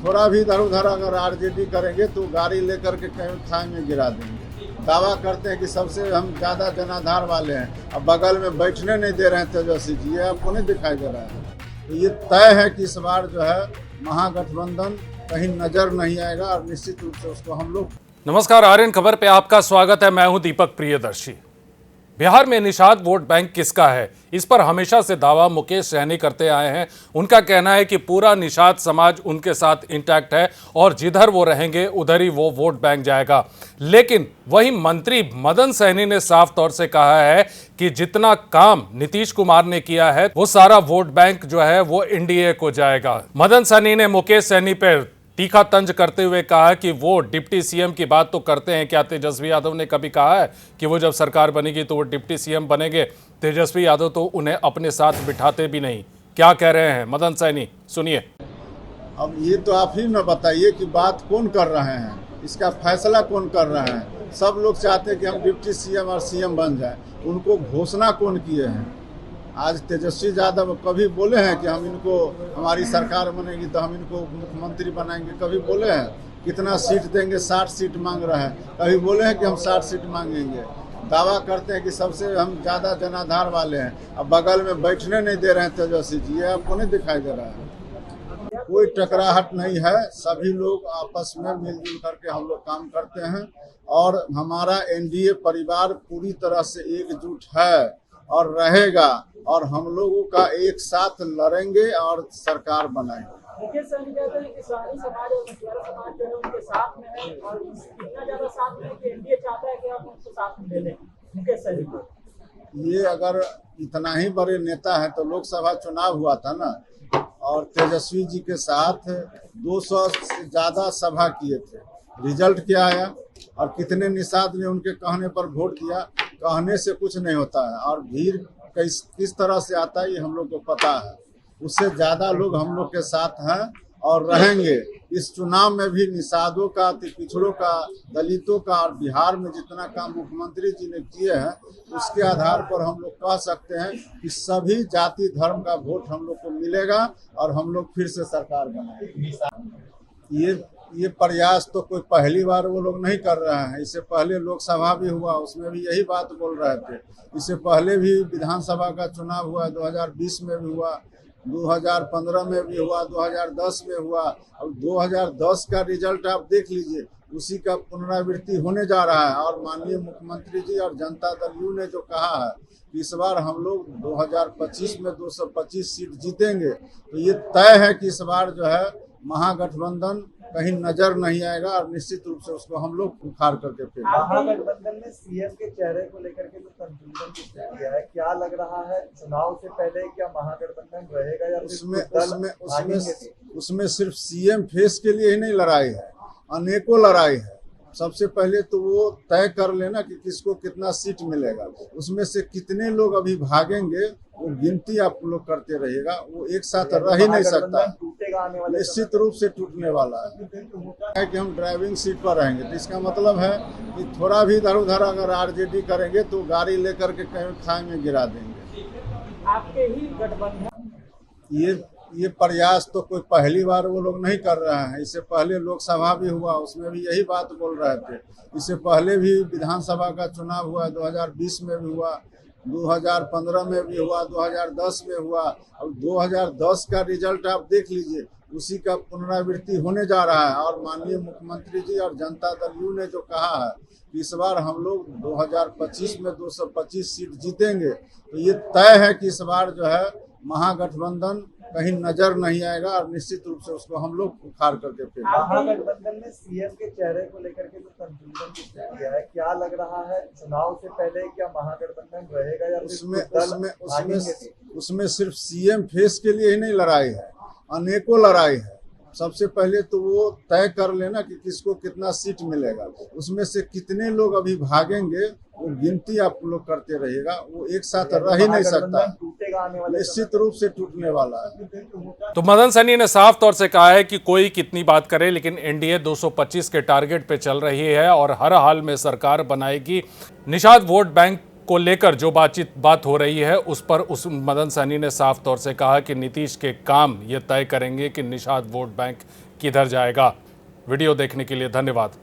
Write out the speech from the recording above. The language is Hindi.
थोड़ा भी इधर उधर अगर आरजेडी करेंगे तो गाड़ी लेकर के कहीं थाने में गिरा देंगे। दावा करते हैं कि सबसे हम ज़्यादा जनाधार वाले हैं, अब बगल में बैठने नहीं दे रहे हैं तेजस्वी जी, ये आपको नहीं दिखाई दे रहा है। तो ये तय है कि इस बार जो है महागठबंधन कहीं नजर नहीं आएगा और निश्चित रूप से उसको हम लोग। नमस्कार, आर्यन खबर पे आपका स्वागत है। मैं हूं दीपक प्रियदर्शी। बिहार में निषाद वोट बैंक किसका है, इस पर हमेशा से दावा मुकेश सहनी करते आए हैं। उनका कहना है कि पूरा निषाद समाज उनके साथ इंटैक्ट है और जिधर वो रहेंगे उधर ही वो वोट बैंक जाएगा। लेकिन वहीं मंत्री मदन सहनी ने साफ तौर से कहा है कि जितना काम नीतीश कुमार ने किया है वो सारा वोट बैंक जो है वो एनडीए को जाएगा। मदन सहनी ने मुकेश सहनी पर तीखा तंज करते हुए कहा कि वो डिप्टी सीएम की बात तो करते हैं, क्या तेजस्वी यादव ने कभी कहा है कि वो जब सरकार बनेगी तो वो डिप्टी सीएम बनेंगे? तेजस्वी यादव तो उन्हें अपने साथ बिठाते भी नहीं। क्या कह रहे हैं मदन सहनी, सुनिए। अब ये तो आप ही न बताइए कि बात कौन कर रहे हैं, इसका फैसला कौन कर रहे हैं। सब लोग चाहते हैं कि हम डिप्टी सीएम और सीएम बन जाए, उनको घोषणा कौन किए हैं? आज तेजस्वी यादव कभी बोले हैं कि हम इनको, हमारी सरकार बनेगी तो हम इनको मुख्यमंत्री बनाएंगे? कभी बोले हैं? कितना सीट देंगे? 60 सीट मांग रहे हैं। कभी बोले हैं कि हम 60 सीट मांगेंगे? दावा करते हैं कि सबसे हम ज़्यादा जनाधार वाले हैं, अब बगल में बैठने नहीं दे रहे हैं तेजस्वी जी, ये आपको नहीं दिखाई दे रहा है। कोई टकराहट नहीं है, सभी लोग आपस में मिलजुल करके हम लोग काम करते हैं और हमारा एनडीए परिवार पूरी तरह से एकजुट है और रहेगा और हम लोगों का एक साथ लड़ेंगे और सरकार बनाएंगे। मुकेश सहनी कहते हैं कि सारी समाज और मछुआरा समाज जो है उनके साथ में है और इतना ज्यादा साथ में कि एनडीए चाहता है कि आप उनको साथ में ले लें। मुकेश सहनी को ये अगर इतना ही बड़े नेता है तो लोकसभा चुनाव हुआ था ना, और तेजस्वी जी के साथ 200 से ज़्यादा सभा किए थे। रिजल्ट क्या आया और कितने निषाद ने उनके कहने पर वोट दिया? कहने से कुछ नहीं होता है और भीड़ किस तरह से आता है ये हम लोग को पता है। उससे ज़्यादा लोग हम लोग के साथ हैं और रहेंगे। इस चुनाव में भी निषादों का, पिछड़ों का, दलितों का और बिहार में जितना काम मुख्यमंत्री जी ने किए हैं उसके आधार पर हम लोग कह सकते हैं कि सभी जाति धर्म का वोट हम लोग को मिलेगा और हम लोग फिर से सरकार बनाएंगे। ये प्रयास तो कोई पहली बार वो लोग नहीं कर रहे हैं। इससे पहले लोकसभा भी हुआ, उसमें भी यही बात बोल रहे थे। इससे पहले भी विधानसभा का चुनाव हुआ, 2020 में भी हुआ, 2015 में भी हुआ, 2010 में हुआ। अब 2010 का रिजल्ट आप देख लीजिए, उसी का पुनरावृत्ति होने जा रहा है। और माननीय मुख्यमंत्री जी और जनता दल यू ने जो कहा है कि इस बार हम लोग 2025 में 225 सीट जीतेंगे, तो ये तय है कि इस बार जो है महागठबंधन कहीं नजर नहीं आएगा और निश्चित रूप से उसको हम लोग उखाड़ करके फेंकेंगे। महागठबंधन ने सीएम के चेहरे को लेकर के जो कंफ्यूजन किया है, क्या लग रहा है चुनाव से पहले क्या महागठबंधन रहेगा या उसमें सिर्फ सीएम फेस के लिए ही नहीं लड़ाई है, अनेकों लड़ाई है। सबसे पहले तो वो तय कर लेना कि किसको कितना सीट मिलेगा, उसमें से कितने लोग अभी भागेंगे वो गिनती आप लोग करते रहिएगा। वो एक साथ रह ही नहीं सकता, निश्चित रूप से टूटने वाला है कि हम ड्राइविंग सीट पर रहेंगे। तो इसका मतलब है कि थोड़ा भी इधर उधर अगर आरजेडी करेंगे तो गाड़ी लेकर के कहीं खाई में गिरा देंगे। आपके ही गठबंधन ये प्रयास तो कोई पहली बार वो लोग नहीं कर रहे हैं। इससे पहले लोकसभा भी हुआ, उसमें भी यही बात बोल रहे थे। इससे पहले भी विधानसभा का चुनाव हुआ, 2020 में भी हुआ, 2015 में भी हुआ, 2010 में हुआ। अब 2010 का रिजल्ट आप देख लीजिए, उसी का पुनरावृत्ति होने जा रहा है। और माननीय मुख्यमंत्री जी और जनता दल यू ने जो कहा है कि इस बार हम लोग 2025 में 225 सीट जीतेंगे, तो ये तय है कि इस बार जो है महागठबंधन कहीं नजर नहीं आएगा और निश्चित रूप से उसको हम लोग उखाड़ करके फेंकेंगे। महागठबंधन ने सीएम के चेहरे को लेकर के जो कंफ्यूजन किया है, क्या लग रहा है चुनाव से पहले क्या महागठबंधन रहेगा या उसमें सिर्फ सीएम फेस के लिए ही नहीं लड़ाई है, अनेकों लड़ाई है। सबसे पहले तो वो तय कर लेना कि किसको कितना सीट मिलेगा, उसमें से कितने लोग अभी भागेंगे वो गिनती आप लोग करते रहिएगा। वो एक साथ रह ही नहीं सकता, निश्चित रूप से टूटने वाला है। तो मदन सहनी ने साफ तौर से कहा है कि कोई कितनी बात करे लेकिन एनडीए 225 के टारगेट पे चल रही है और हर हाल में सरकार बनाएगी। निषाद वोट बैंक को लेकर जो बात हो रही है उस पर मदन सहनी ने साफ तौर से कहा कि नीतीश के काम ये तय करेंगे कि निषाद वोट बैंक किधर जाएगा। वीडियो देखने के लिए धन्यवाद।